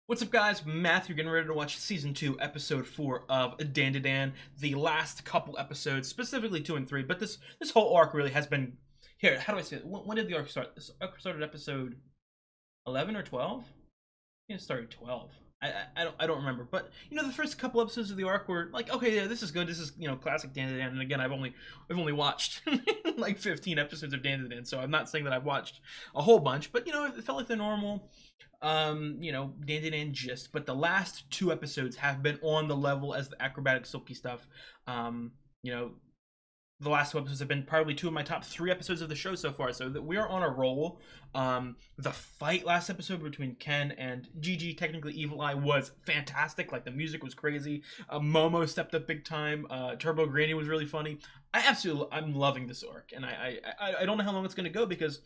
What's up, guys? Matthew, getting ready to watch Season 2, Episode 4 of Dandadan. The last couple episodes, specifically 2 and 3, but this whole arc really has been... Here, how do I say it? When did the arc start? This arc started Episode 11 or 12? Yeah, it started 12. I don't remember, but you know, the first couple episodes of the arc were like, okay, yeah, this is good. This is, you know, classic Dandadan. And again, I've only watched like 15 episodes of Dandadan, so I'm not saying that I've watched a whole bunch, but you know, it felt like the normal you know, Dandadan gist. But the last 2 episodes have been on the level as the acrobatic silky stuff. You know, the last 2 episodes have been probably 2 of my top 3 episodes of the show so far, so that we are on a roll. The fight last episode between Ken and Gigi, technically Evil Eye, was fantastic. Like, the music was crazy. Momo stepped up big time. Turbo Granny was really funny. I'm loving this arc, and I don't know how long it's going to go, because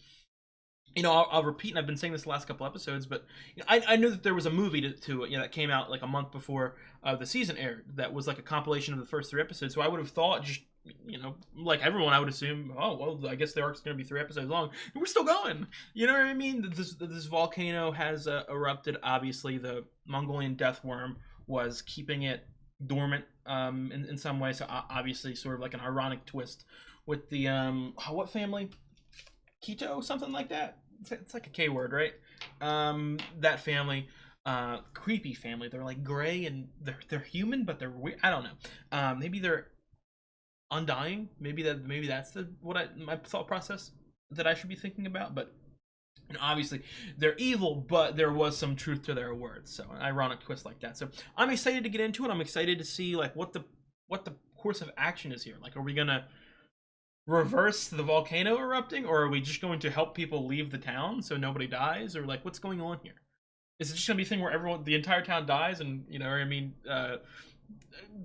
you know, I'll repeat, and I've been saying this the last couple episodes, but you know, I knew that there was a movie to you know, that came out like a month before the season aired. That was like a compilation of the first 3 episodes. So I would have thought, just, you know, like everyone, I would assume, oh well, I guess the arc's going to be 3 episodes long. And we're still going. You know what I mean? This volcano has erupted. Obviously, the Mongolian death worm was keeping it dormant in some way. So obviously, sort of like an ironic twist with the what family? Keto, something like that. It's like a K word, right? That family, creepy family. They're like gray and they're human, but they're weird. I don't know. Maybe they're undying. Maybe that's my thought process that I should be thinking about. But you know, obviously they're evil, but there was some truth to their words. So an ironic twist like that. So I'm excited to get into it. I'm excited to see like what the course of action is here. Like, are we gonna reverse the volcano erupting, or are we just going to help people leave the town so nobody dies, or like what's going on here? Is it just gonna be a thing where the entire town dies, and you know, I mean,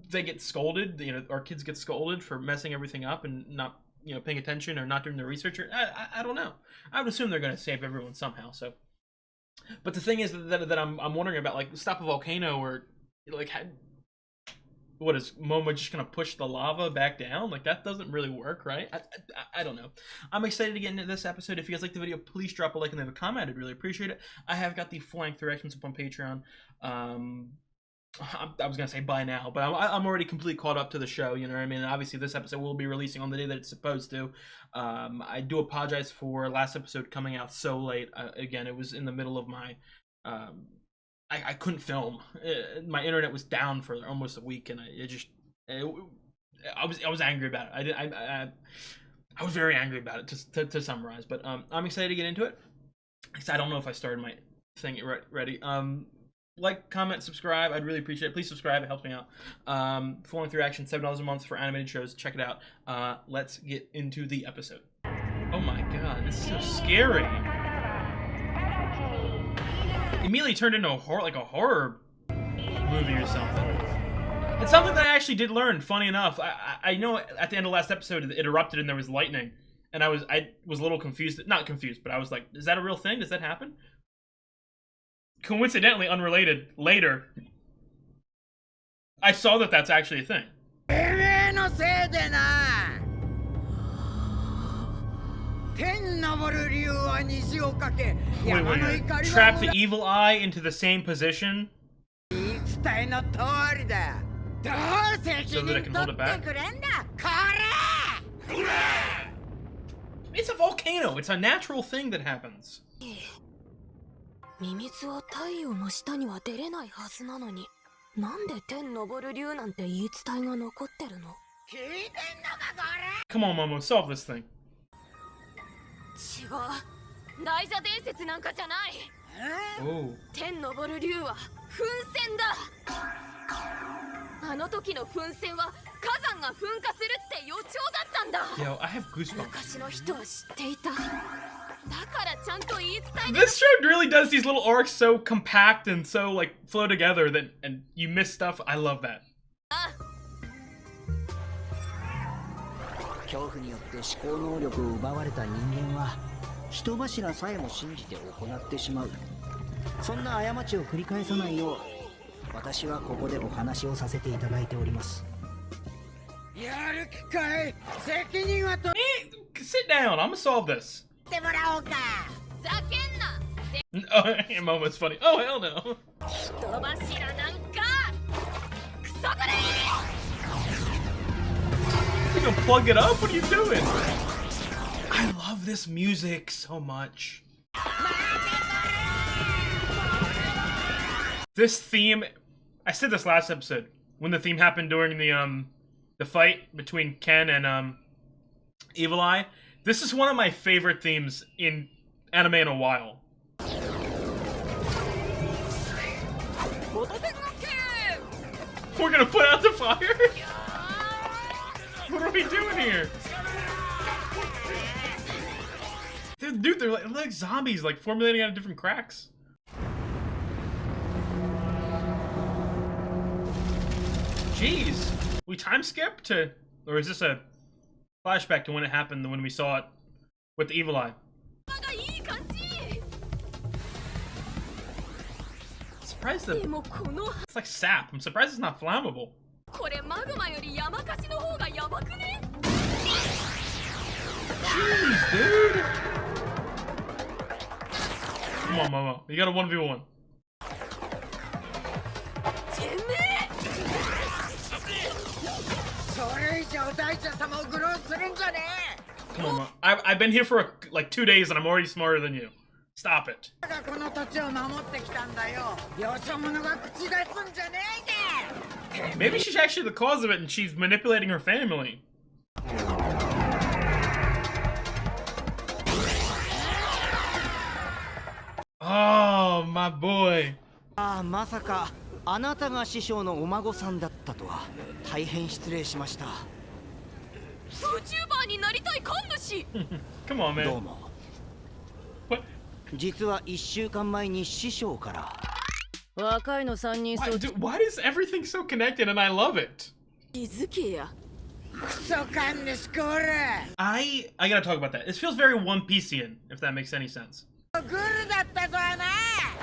they get scolded, you know, our kids get scolded for messing everything up and not, you know, paying attention or not doing their research? Or I don't know. I would assume they're gonna save everyone somehow. So, but the thing is that I'm wondering about, like, stop a volcano, or like, what is Momo just gonna push the lava back down? Like, that doesn't really work, right? I don't know. I'm excited to get into this episode. If you guys like the video, please drop a like and leave a comment. I'd really appreciate it. I have got the full-length reactions up on Patreon. I was gonna say by now, but I'm already completely caught up to the show. You know what I mean? And obviously, this episode will be releasing on the day that it's supposed to. I do apologize for last episode coming out so late. Again, it was in the middle of my I couldn't film. My internet was down for almost a week, and I was angry about it. I was very angry about it, to summarize. But I'm excited to get into it. I don't know if I started my thing ready. Like, comment, subscribe. I'd really appreciate it. Please subscribe. It helps me out. Full-length reaction, $7 a month for animated shows. Check it out. Let's get into the episode. Oh my god, this is so scary. Immediately turned into a horror movie or something. It's something that I actually did learn, funny enough. I know at the end of last episode it erupted and there was lightning, and I was a little confused. Not confused, but I was like, is that a real thing? Does that happen? Coincidentally, unrelated, later I saw that that's actually a thing. Wait, trap the Evil Eye into the same position so that it can hold it back? It's a volcano. It's a natural thing that happens. Come on, Momo, solve this thing. Oh. Yo, I have goosebumps. This show really does these little arcs so compact and so like flow together that, and you miss stuff. I love that. Sit down, I'm gonna solve this. Oh, Momo's funny. Oh, hell no. gonna plug it up? What are you doing? I love this music so much. This theme, I said this last episode when the theme happened during the fight between Ken and Evil Eye. This is one of my favorite themes in anime in a while. We're gonna put out the fire? What are we doing here? Dude, they're like zombies, like formulating out of different cracks. Jeez. We time skip to, or is this a flashback to when it happened, when we saw it with the Evil Eye? Surprised that it's like sap. I'm surprised it's not flammable. Jeez, dude. Come on, Momo. You got a 1v1. Come on, Mo. I've been here for like 2 days and I'm already smarter than you. Stop it. Maybe she's actually the cause of it and she's manipulating her family. Oh, my boy. まさかあなたが師匠のお孫さんだったとは大変失礼しました。VTuber になりたい神主。Come on, man. どうも。What? 実は1週間前に師匠から。若いの3人 Why is everything so connected and I love it? 気づけや。 I gotta talk about that. It feels very One Pieceian, if that makes any sense.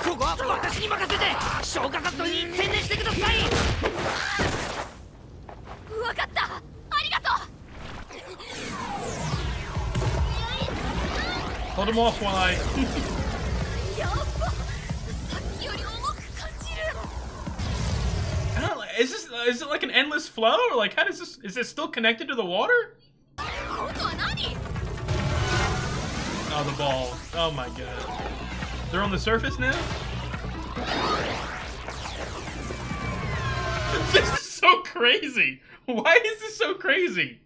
ここは私に任せて消火活動に専念してください。わかった。ありがとう。 Hold him off while I... やっぱさっきより重く感じる。 I don't know, is it like an endless flow? Or like, how does this... Is it still connected to the water? 今度は何？ Oh, the ball. Oh my god. They're on the surface now? This is so crazy! Why is this so crazy?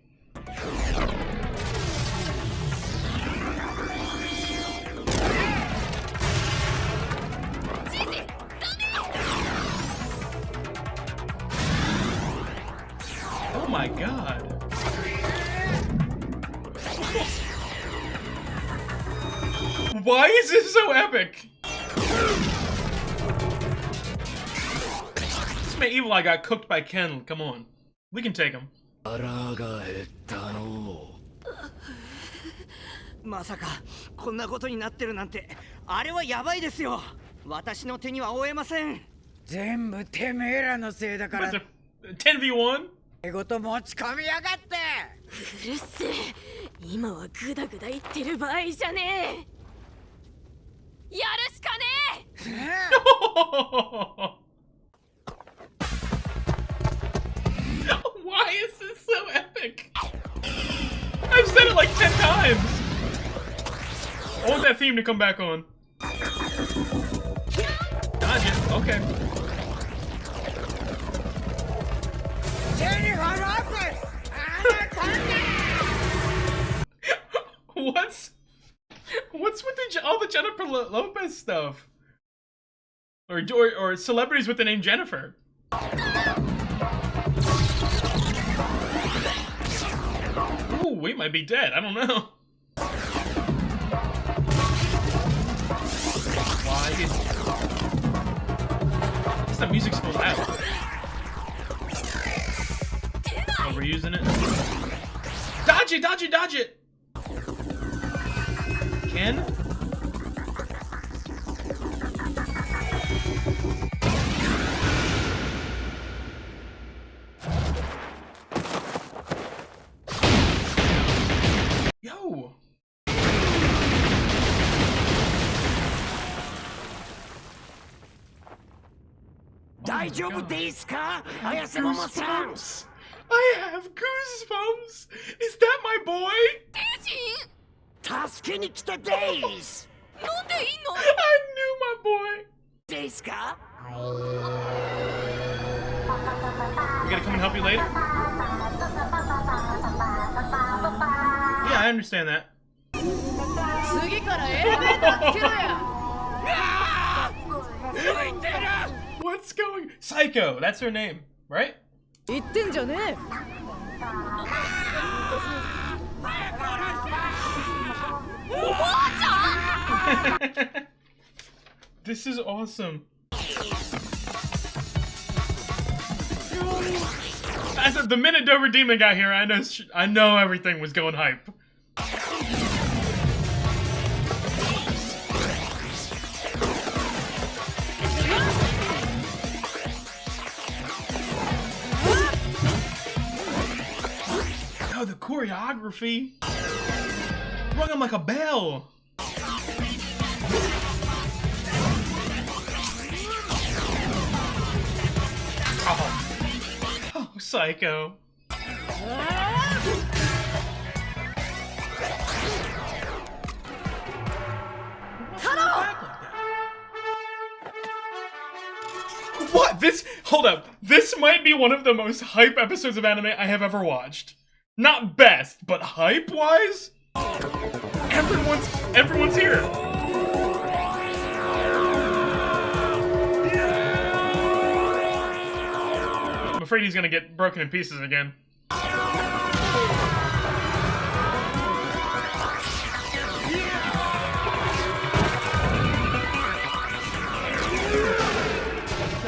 Oh my god. Why is this so epic? This man Evil Eye got cooked by Ken. Come on. We can take him. まさかこんなことになってるなんてあれはやばいですよ。私の手には負えません。全部てめえらのせいだから。 10v1? 仕事持ち込みやがって。うるせえ。今はグダグダ言ってる場合じゃねえ。 やるしかねえ。 Why is this so epic? I've said it like 10 times. I want that theme to come back on. Dodge it. Okay. What's with all the Jennifer Lopez stuff? Or celebrities with the name Jennifer? Ooh, we might be dead. I don't know. Why? Guess the music's still loud. Oh, we're using it. Dodge it! Dodge it! Dodge it! Ken? Yo!大丈夫ですか、綾瀬ママさん。I have goosebumps. Is that my boy? デイジ助けに来たデイズンなんでいいの I knew my boy. デイズか We gotta come and help you later? Yeah, I understand that. 次からエレベーターつけろや What's going? Psycho. That's her name, right? 言ってんじゃねえ This is awesome. As of the minute Dover Demon got here, I know everything was going hype. Oh, the choreography. Rung him like a bell. Oh, Psycho. What? Hold up. This might be one of the most hype episodes of anime I have ever watched. Not best, but hype-wise? Everyone's here. I'm afraid he's gonna get broken in pieces again.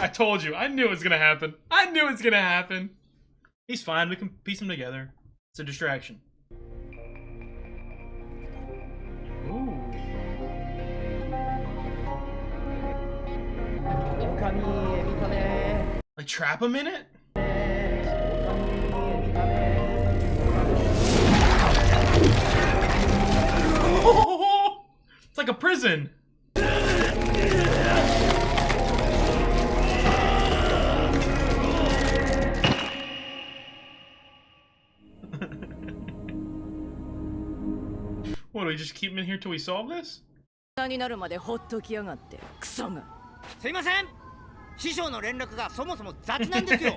I told you. I knew it was gonna happen. I knew it was gonna happen. He's fine. We can piece them together. It's a distraction. Ooh. Like trap him in it? Oh, it's like a prison. What, do we just keep him in here till we solve this? になるまでほっときやがってクソがすいません師匠の連絡がそもそも雑なんですよ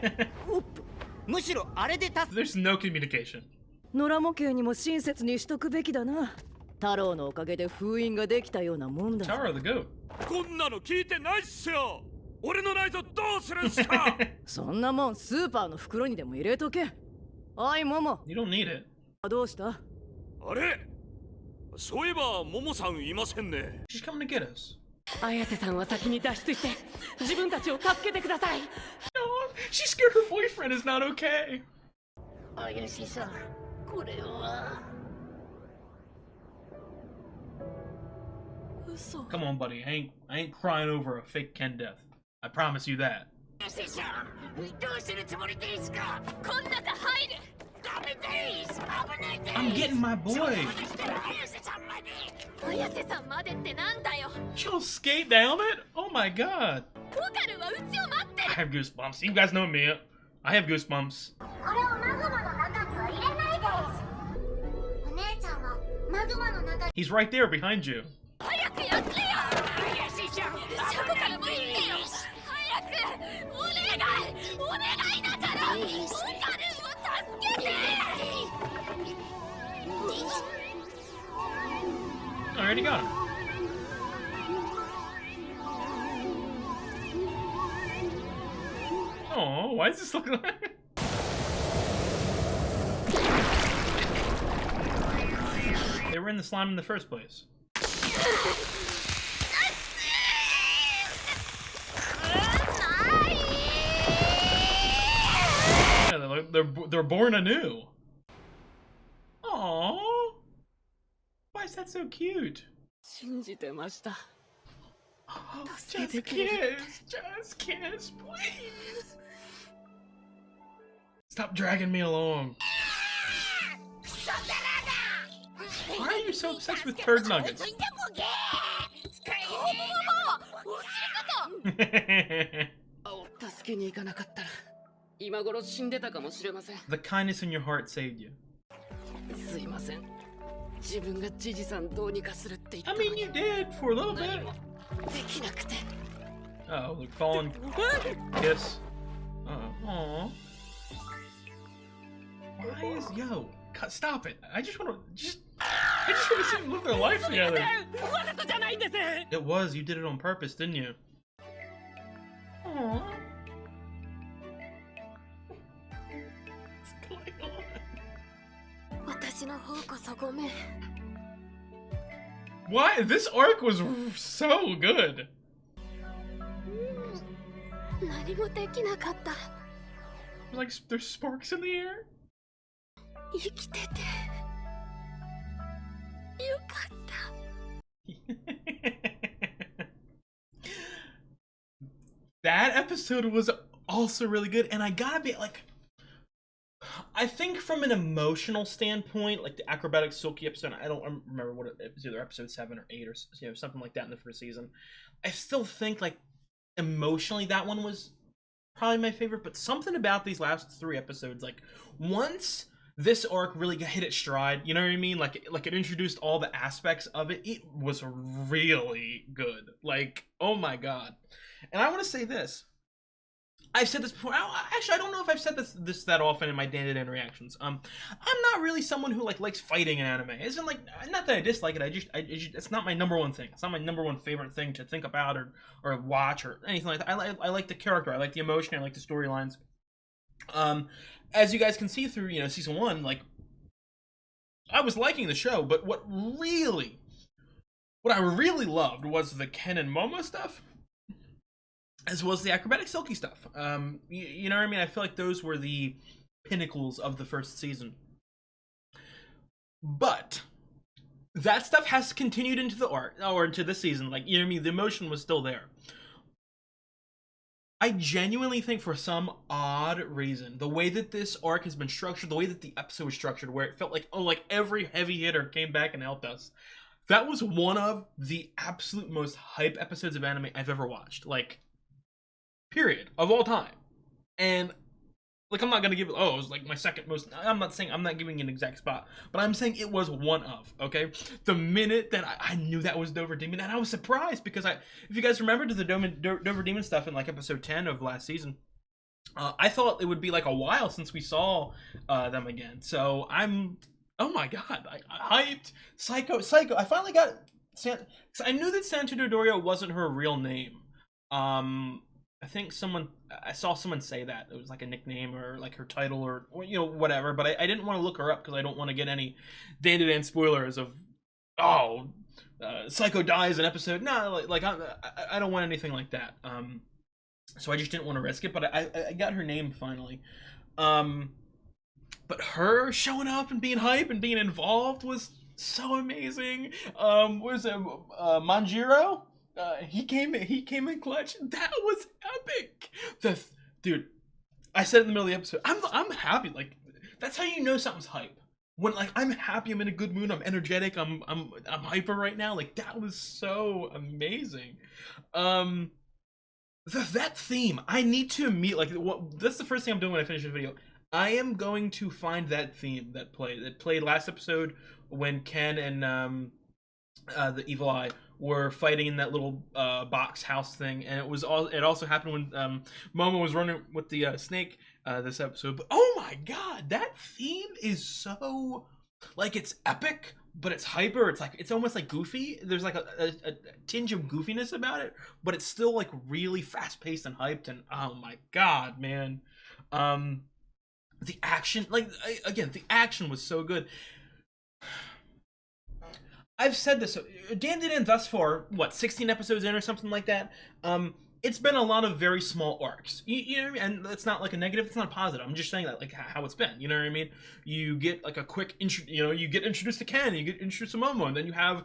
むしろあれで助 There's no communication. 野良模型にも親切にしとくべきだな太郎のおかげで封印ができたようなもんだ Tara the goat. こんなの聞いてないっすよ俺の内臓どうするんすかそんなもんスーパーの袋にでも入れとけおいモモ You don't need it. どうしたあれそういえばモモさんいませんね She's coming to get us. 綾瀬さんは先に脱出して自分たちを助けてください No, she's scared her boyfriend is not okay. 綾瀬さんこれは嘘 Come on, buddy. I ain't crying over a fake Ken death. I promise you that. 綾瀬さんどうするつもりですかこん中入るダメです危ないです I'm getting my boy. 綾瀬さんまで綾瀬さんまでってなんだよ She'll skate down it? Oh my god. ボカルはうちを待って I have goosebumps. You guys know me. I have goosebumps. これをマグマの中には入れないですお姉ちゃんはマグマの中に He's right there behind you. 早くやってよ綾瀬さんシャコからも言ってよ早くお願いお願いだからボカルを助けて I already got him. Oh, why does this look like? They were in the slime in the first place. Yeah, they're born anew. Aww. Why is that so cute? 信じてました Oh, just kiss, please. Stop dragging me along. Why are you so obsessed with turd nuggets? 助けに行かなかったら今頃死んでたかもしれません。 The kindness in your heart saved you. すいません。自分がジジさんどうにかするって言った I の mean, に you did for a little 何 bit. もできなくて。 Oh, look, fallen kiss. Aww. Why is stop it? I just want to see them live their life together. わざとじゃないんです。 It was. You did it on purpose, didn't you? Aww. What's going on? 私の方こそごめん。 Why? This arc was so good. 何もできなかった。 Like there's sparks in the air. 生きててよかった。 That episode was also really good, and I gotta be like, I think from an emotional standpoint, like the acrobatic silky episode, I don't remember what it was, either episode 7 or 8 or something like that in the first season. I still think like emotionally that one was probably my favorite, but something about these last 3 episodes, like once this arc really hit its stride, you know what I mean? Like it introduced all the aspects of it. It was really good. Like, oh my god. And I want to say this. I've said this before. Actually, I don't know if I've said this that often in my Dandadan reactions. I'm not really someone who likes fighting in anime. It's not not that I dislike it. It's not my number one thing. It's not my number one favorite thing to think about or watch or anything like that. I like the character. I like the emotion. I like the storylines. As you guys can see through season 1, like I was liking the show, but what I really loved was the Ken and Momo stuff, as well as the acrobatic silky stuff. You know what I mean? I feel like those were the pinnacles of the first season. But that stuff has continued into the art or into this season. Like, you know what I mean? The emotion was still there. I genuinely think for some odd reason, the way that this arc has been structured, the way that the episode was structured, where it felt like, oh, like every heavy hitter came back and helped us. That was one of the absolute most hype episodes of anime I've ever watched. Like, period, of all time. And like, I'm not gonna give it, it was like my second most. I'm not giving an exact spot, but I'm saying it was one of, okay? The minute that I knew that was Dover Demon, and I was surprised because if you guys remember the Dover Demon stuff in like episode 10 of last season, I thought it would be like a while since we saw them again. So oh my god, I hyped. Psycho. I finally got because I knew that Santa Dodoria wasn't her real name. I think I saw someone say that it was like a nickname or like her title or whatever, but I didn't want to look her up because I don't want to get any Dandadan spoilers of Psycho dies in episode. No, like I don't want anything like that. So I just didn't want to risk it, but I got her name finally. But her showing up and being hype and being involved was so amazing. What was it, Manjiro? He came in clutch. That was epic. Dude, I said it in the middle of the episode. I'm happy. Like, that's how you know something's hype. When like I'm happy, I'm in a good mood, I'm energetic, I'm hyper right now. Like, that was so amazing. That theme, I need to that's the first thing I'm doing when I finish this video. I am going to find that theme that played last episode when Ken and the Evil Eye were fighting in that little box house thing, and it also happened when Momo was running with the snake this episode. But oh my god, that theme is so like, it's epic, but it's hyper. It's almost like goofy. There's like a tinge of goofiness about it, but it's still like really fast paced and hyped. And oh my god, man, the action, the action was so good. I've said this, Dandadan thus far, 16 episodes in or something like that, it's been a lot of very small arcs, you know what I mean? And it's not like a negative, it's not a positive, I'm just saying that, like, how it's been, you know what I mean? You get like a quick you get introduced to Ken, you get introduced to Momo, and then you have,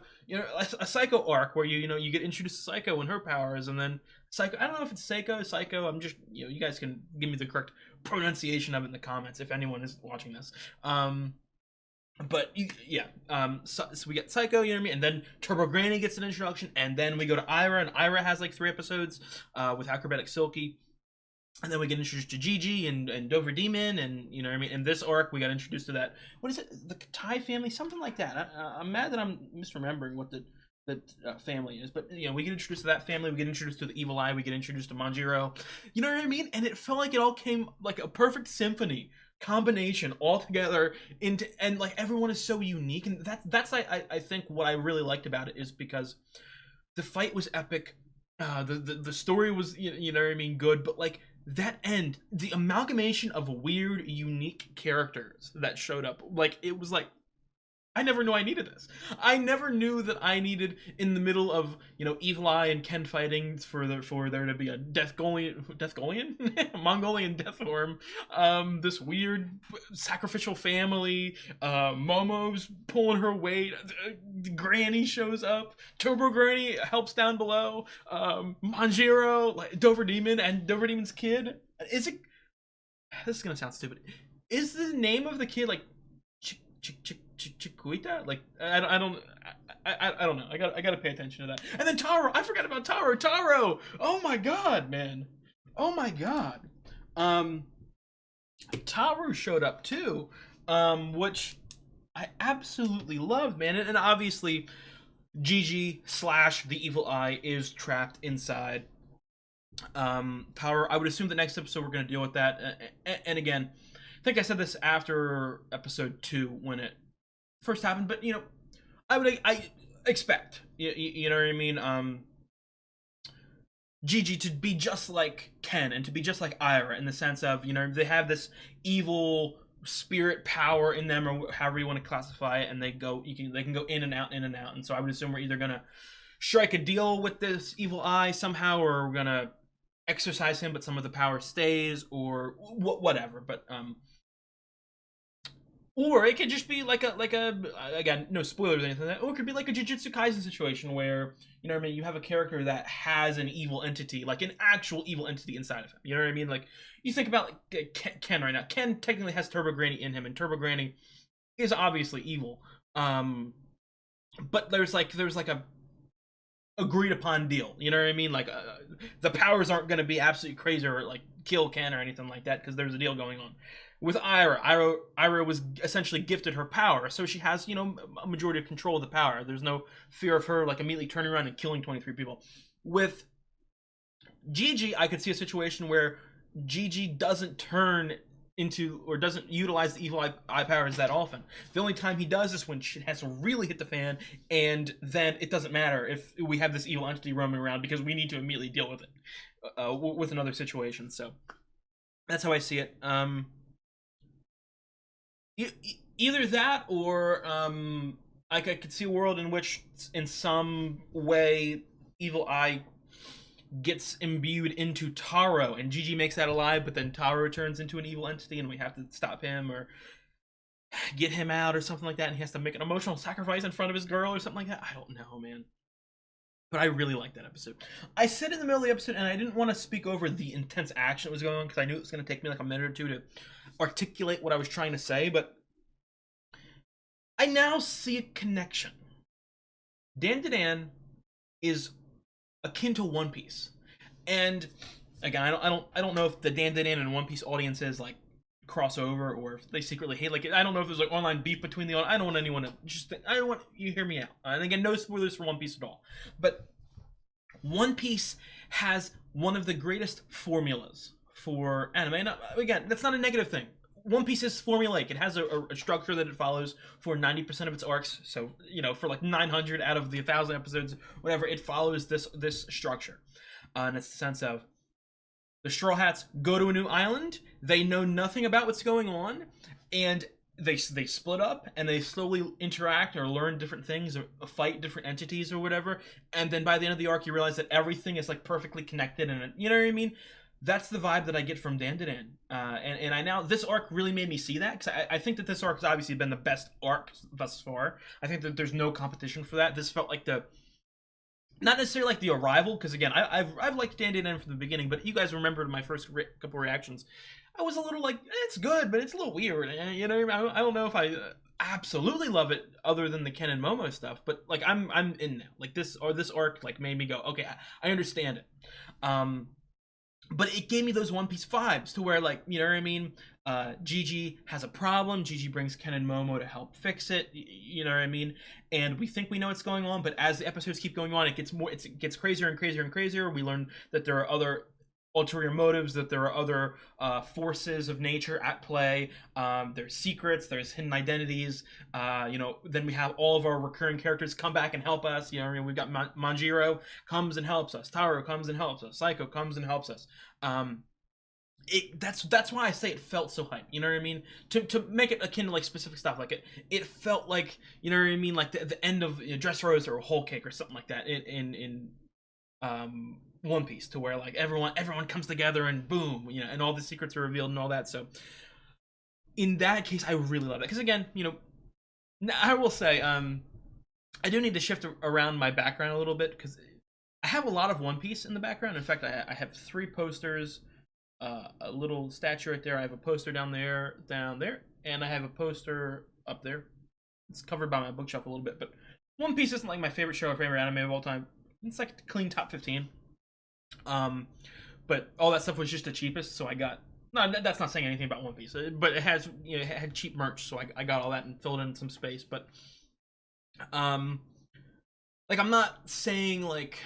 a Psycho arc where you get introduced to Psycho and her powers, and then Psycho, I don't know if it's Psycho, I'm just, you guys can give me the correct pronunciation of it in the comments if anyone is watching this. But so we get Psycho, you know what I mean, and then Turbo Granny gets an introduction, and then we go to Ira, and Ira has like 3 episodes with Acrobatic Silky. And then we get introduced to Gigi and Dover Demon, and you know what I mean. In this arc, we got introduced to that. What is it? The Thai family, something like that. I'm mad that I'm misremembering what the family is, but you know, we get introduced to that family. We get introduced to the Evil Eye. We get introduced to Manjiro. You know what I mean? And it felt like it all came like a perfect symphony combination all together into, and like everyone is so unique, and that's I think what I really liked about it is because the fight was epic. The story was you know what I mean, good, but like that end, the amalgamation of weird, unique characters that showed up, like it was like I never knew I needed this. I never knew that I needed, in the middle of, you know, Evil Eye and Ken fighting, for there to be a Mongolian death worm, this weird sacrificial family, Momo's pulling her weight, Granny shows up, Turbo Granny helps down below, Manjiro, like Dover Demon and Dover Demon's kid. Is it? This is gonna sound stupid. Is the name of the kid like Chiquita? Like I don't know. I gotta pay attention to that. And then Taro, I forgot about Taro. Taro, oh my god, man, oh my god. Taro showed up too, which I absolutely loved, man. And obviously, Gigi / the Evil Eye is trapped inside Taro. I would assume the next episode we're gonna deal with that. And again, I think I said this after episode 2 when it first happened, but you know, I expect, you know what I mean, Gigi to be just like Ken and to be just like Ira, in the sense of, you know, they have this evil spirit power in them, or however you want to classify it, and they can go in and out, and so I would assume we're either gonna strike a deal with this Evil Eye somehow, or we're gonna exercise him but some of the power stays, or whatever. But or it could just be like a again, no spoilers or anything like that. Or it could be like a Jujutsu Kaisen situation where, you know what I mean, you have a character that has an evil entity, like an actual evil entity inside of him. You know what I mean? Like, you think about like Ken right now. Ken technically has Turbo Granny in him, and Turbo Granny is obviously evil. But there's like a agreed upon deal. You know what I mean? Like the powers aren't going to be absolutely crazy or like kill Ken or anything like that, because there's a deal going on. With Ira was essentially gifted her power, so she has, you know, a majority of control of the power. There's no fear of her like immediately turning around and killing 23 people. With Gigi, I could see a situation where Gigi doesn't turn into, or doesn't utilize the Evil Eye powers that often. The only time he does is when shit has to really hit the fan, and then it doesn't matter if we have this evil entity roaming around, because we need to immediately deal with it with another situation. So that's how I see it. Either that, or I could see a world in which, in some way, Evil Eye gets imbued into Taro, and Gigi makes that alive, but then Taro turns into an evil entity, and we have to stop him or get him out or something like that, and he has to make an emotional sacrifice in front of his girl or something like that. I don't know, man. But I really liked that episode. I said in the middle of the episode, and I didn't want to speak over the intense action that was going on, because I knew it was going to take me like a minute or two to articulate what I was trying to say, but I now see a connection. Dandadan is akin to One Piece, and again, I don't know if the Dandadan and One Piece audiences like crossover, or if they secretly hate. Like, I don't know if there's like online beef between the. I don't want anyone to just. I don't want you to hear me out. And again, no spoilers for One Piece at all. But One Piece has one of the greatest formulas for anime. And again, that's not a negative thing. One Piece is formulaic. It has a structure that it follows for 90% of its arcs. So, you know, for like 900 out of the 1,000 episodes, whatever, it follows this structure. And it's the sense of the Straw Hats go to a new island. They know nothing about what's going on, and they split up, and they slowly interact or learn different things, or fight different entities or whatever. And then by the end of the arc, you realize that everything is like perfectly connected, and you know what I mean. That's the vibe that I get from Dandadan. And I now, this arc really made me see that, because I think that this arc has obviously been the best arc thus far. I think that there's no competition for that. This felt like not necessarily like the arrival, because again, I've liked Dandadan from the beginning, but you guys remembered my first couple reactions. I was a little like, it's good, but it's a little weird. You know, I don't know if I absolutely love it, other than the Ken and Momo stuff, but like I'm in now. Like this arc like made me go, okay, I understand it. but it gave me those One Piece vibes to where, like, you know what I mean? Gigi has a problem. Gigi brings Ken and Momo to help fix it. You know what I mean? And we think we know what's going on, but as the episodes keep going on, it gets crazier and crazier and crazier. We learn that there are other ulterior motives, that there are other forces of nature at play. There's secrets, there's hidden identities. You know, then we have all of our recurring characters come back and help us. You know, I mean, we've got Manjiro comes and helps us. Taro comes and helps us. Psycho comes and helps us. That's why I say it felt so hype. You know what I mean? To make it akin to like specific stuff, like it felt like, you know what I mean, like the end of Dressrosa or Whole Cake or something like that in One Piece, to where like everyone comes together and boom, you know, and all the secrets are revealed and all that. So in that case, I really love it, because again, you know, I will say I do need to shift around my background a little bit, because I have a lot of One Piece in the background. In fact, I have 3 posters, a little statue right there. I have a poster down there, and I have a poster up there. It's covered by my bookshelf a little bit, but One Piece isn't like my favorite show or favorite anime of all time. It's like a clean top 15. But all that stuff was just the cheapest, so I got. No, that's not saying anything about One Piece, but it has, you know, it had cheap merch, so I got all that and filled in some space. But like, I'm not saying like,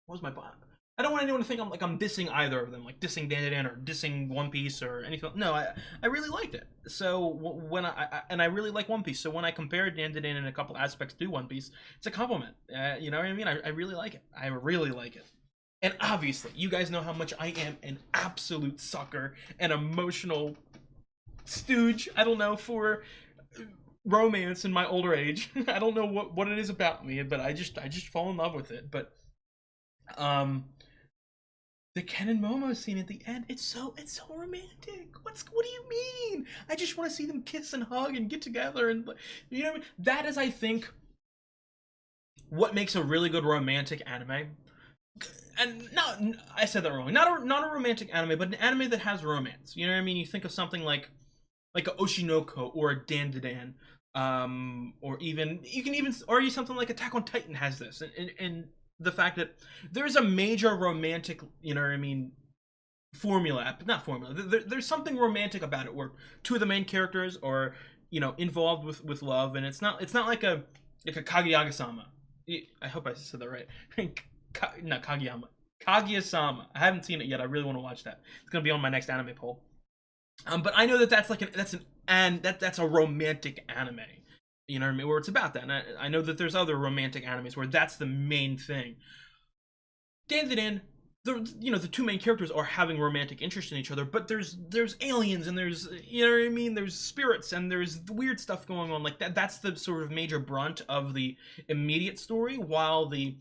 what was my bot? I don't want anyone to think I'm dissing either of them, like dissing Dandadan or dissing One Piece or anything. No, I really liked it. So when I really like One Piece. So when I compared Dandadan in a couple aspects to One Piece, it's a compliment. You know what I mean? I really like it. I really like it. And obviously, you guys know how much I am an absolute sucker, an emotional stooge, I don't know, for romance in my older age. I don't know what it is about me, but I just fall in love with it. But the Ken and Momo scene at the end, it's so romantic. What do you mean? I just want to see them kiss and hug and get together, and you know what I mean? That is, I think, what makes a really good romantic anime. And I said that wrong. Not a romantic anime, but an anime that has romance. You know what I mean? You think of something like a Oshinoko or a Dandadan, or even you can even argue something like Attack on Titan has this, and the fact that there's a major romantic, you know what I mean, not formula. There's something romantic about it, where 2 of the main characters are, you know, involved with love, and it's not like a Kaguya-sama. I hope I said that right. Not Kageyama. Kaguya-sama. I haven't seen it yet. I really want to watch that. It's gonna be on my next anime poll. But I know that's a romantic anime. You know what I mean? Where it's about that. And I know that there's other romantic animes where that's the main thing. Dandadan, the 2 main characters are having romantic interest in each other, but there's aliens, and there's, you know what I mean, there's spirits, and there's weird stuff going on like that. That's the sort of major brunt of the immediate story, while the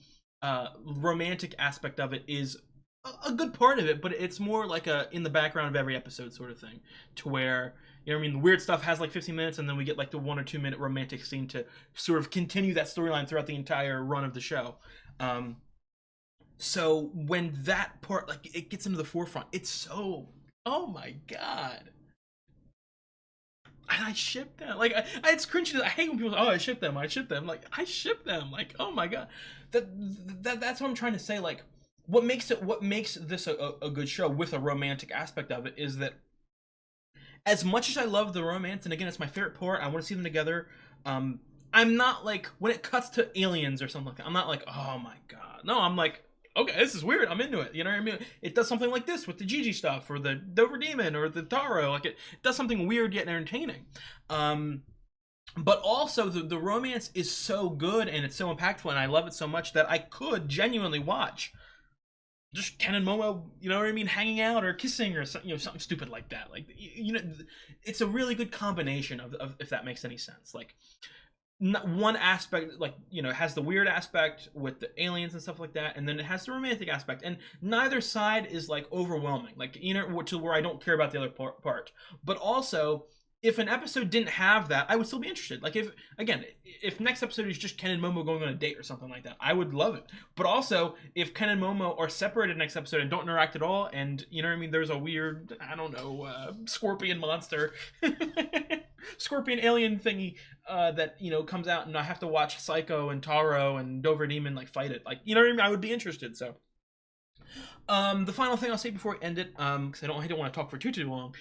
romantic aspect of it is a good part of it, but it's more like a in the background of every episode sort of thing, to where, you know what I mean, the weird stuff has like 15 minutes, and then we get like the 1 or 2 minute romantic scene to sort of continue that storyline throughout the entire run of the show. So when that part, like, it gets into the forefront, it's so, oh my god. And I ship them. Like, it's cringy. I hate when people say, oh, I ship them. Like, I ship them. Like, oh my god. That's what I'm trying to say. Like, what makes this a good show with a romantic aspect of it is that, as much as I love the romance, and again, it's my favorite part, I want to see them together, I'm not like, when it cuts to aliens or something like that, I'm not like, oh my god. No, I'm like, okay, this is weird, I'm into it. You know what I mean? It does something like this with the Gigi stuff, or the Dover Demon, or the Taro. Like, it does something weird yet entertaining. But also, the romance is so good, and it's so impactful, and I love it so much that I could genuinely watch just Ken and Momo, you know what I mean, hanging out or kissing or something, something stupid like that. Like, it's a really good combination of if that makes any sense. Like, one aspect, like, it has the weird aspect with the aliens and stuff like that, and then it has the romantic aspect, and neither side is like overwhelming, like, to where I don't care about the other part. But also, if an episode didn't have that, I would still be interested. Like, if next episode is just Ken and Momo going on a date or something like that, I would love it. But also, if Ken and Momo are separated next episode and don't interact at all, and, you know what I mean, there's a weird, I don't know, scorpion monster, scorpion alien thingy, that, comes out, and I have to watch Psycho and Taro and Dover Demon, like, fight it. Like, you know what I mean? I would be interested, so. The final thing I'll say before we end it, because I don't want to talk for too long.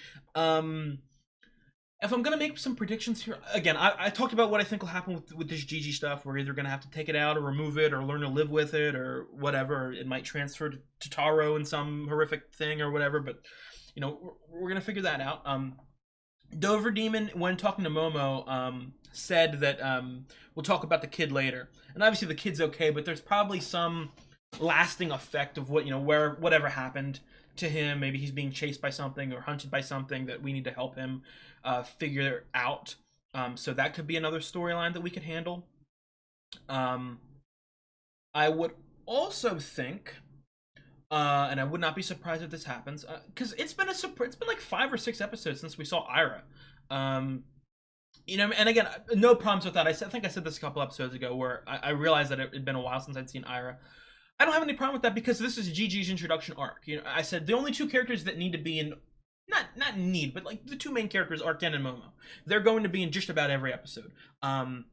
If I'm gonna make some predictions here, again, I talked about what I think will happen with this Gigi stuff. We're either gonna have to take it out or remove it or learn to live with it or whatever. It might transfer to Taro in some horrific thing or whatever. But you know, we're gonna figure that out. Dover Demon, when talking to Momo, said that we'll talk about the kid later, and obviously the kid's okay, but there's probably some lasting effect of whatever happened to him. Maybe he's being chased by something or hunted by something that we need to help him figure out. So that could be another storyline that we could handle. I would also think, and I would not be surprised if this happens, because it's been like 5 or 6 episodes since we saw Ira. You know, and again, no problems with that. I think I said this a couple episodes ago, where I realized that it had been a while since I'd seen Ira. I don't have any problem with that because this is Gigi's introduction arc. You know, I said the only 2 characters that need to be in, not need, but like the 2 main characters are Ken and Momo. They're going to be in just about every episode. And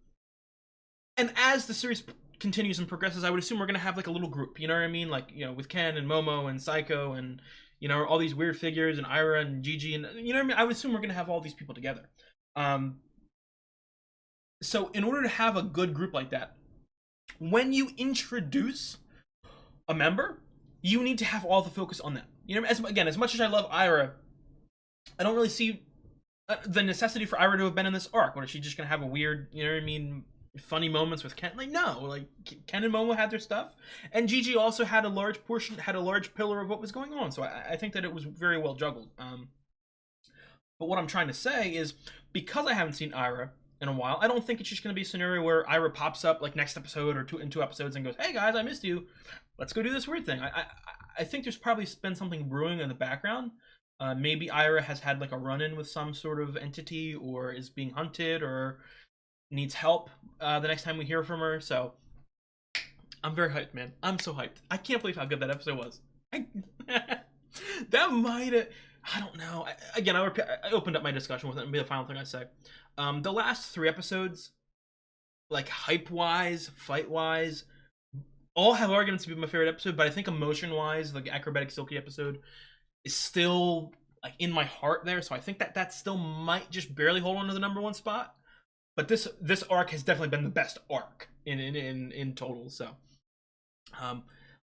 as the series continues and progresses, I would assume we're going to have like a little group. You know what I mean? Like, you know, with Ken and Momo and Psycho and, you know, all these weird figures and Ira and Gigi and, you know what I mean? I would assume we're going to have all these people together. So in order to have a good group like that, when you introduce a member, you need to have all the focus on them. You know, as much as I love Ira, I don't really see the necessity for Ira to have been in this arc. Or is she just gonna have a weird, you know what I mean, funny moments with Ken? Like, no, like Ken and Momo had their stuff, and Gigi also had a large pillar of what was going on. So I think that it was very well juggled. But what I'm trying to say is, because I haven't seen Ira in a while, I don't think it's just going to be a scenario where Ira pops up like next episode or in 2 episodes and goes, "Hey guys, I missed you. Let's go do this weird thing." I think there's probably been something brewing in the background. Maybe Ira has had like a run-in with some sort of entity, or is being hunted, or needs help the next time we hear from her. So I'm very hyped, man. I'm so hyped. I can't believe how good that episode was. That might have... I don't know. I opened up my discussion with it. It'll be the final thing I say. The last 3 episodes, like hype-wise, fight-wise, all have arguments to be my favorite episode, but I think emotion-wise, the acrobatic silky episode is still like in my heart there. So I think that still might just barely hold on to the #1 spot. But this arc has definitely been the best arc in total. So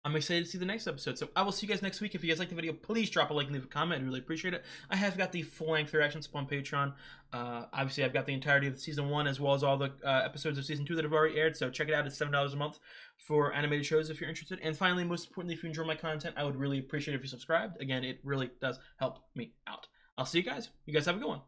I'm excited to see the next episode. So I will see you guys next week. If you guys like the video, please drop a like and leave a comment. I'd really appreciate it. I have got the full-length reactions up on Patreon. Obviously, I've got the entirety of Season 1 as well as all the episodes of Season 2 that have already aired. So check it out. It's $7 a month for animated shows if you're interested. And finally, most importantly, if you enjoy my content, I would really appreciate it if you subscribed. Again, it really does help me out. I'll see you guys. You guys have a good one.